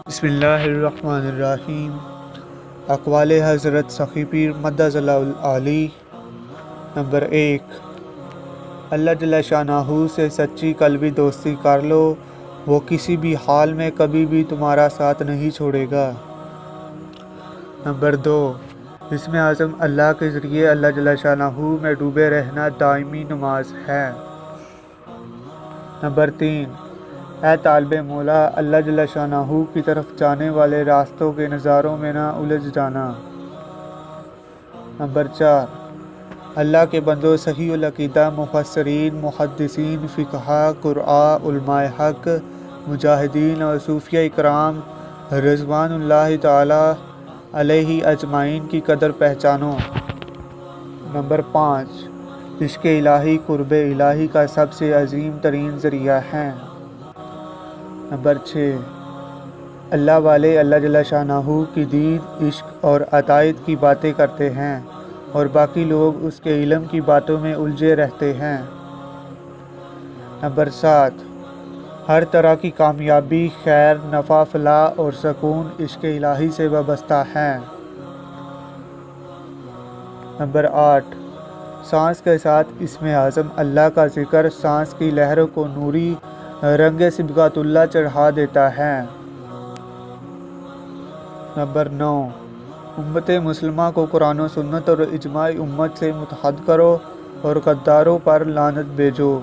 بسم اللہ الرحمن الرحیم۔ اقوال حضرت سخی پیر مدظ اللہ العالی۔ نمبر 1، اللہ جل شانہ سے سچی قلبی دوستی کر لو، وہ کسی بھی حال میں کبھی بھی تمہارا ساتھ نہیں چھوڑے گا۔ نمبر 2، اسم اعظم اللہ کے ذریعے اللہ جل شانہ میں ڈوبے رہنا دائمی نماز ہے۔ نمبر 3، اے طالب مولا، اللہ جل شانہ کی طرف جانے والے راستوں کے نظاروں میں نہ الجھ جانا۔ نمبر 4، اللہ کے بندوں، صحیح العقیدہ مفسرین، محدثین، فقہا، قراء، علماء حق، مجاہدین اور صوفیہ اکرام رضوان اللہ تعالی علیہ اجمعین کی قدر پہچانو۔ نمبر 5، عشق الہی قرب الہی کا سب سے عظیم ترین ذریعہ ہے۔ نمبر 6، اللہ والے اللہ جل شانہ کی دین، عشق اور عطائد کی باتیں کرتے ہیں اور باقی لوگ اس کے علم کی باتوں میں الجھے رہتے ہیں۔ نمبر 7، ہر طرح کی کامیابی، خیر، نفع، فلاح اور سکون عشق الہی سے وابستہ ہے۔ نمبر 8، سانس کے ساتھ اسم اعظم اللہ کا ذکر سانس کی لہروں کو نوری رنگ صبغۃ اللہ چڑھا دیتا ہے۔ نمبر 9، امت مسلمہ کو قرآن و سنت اور اجماع امت سے متحد کرو اور غداروں پر لعنت بھیجو۔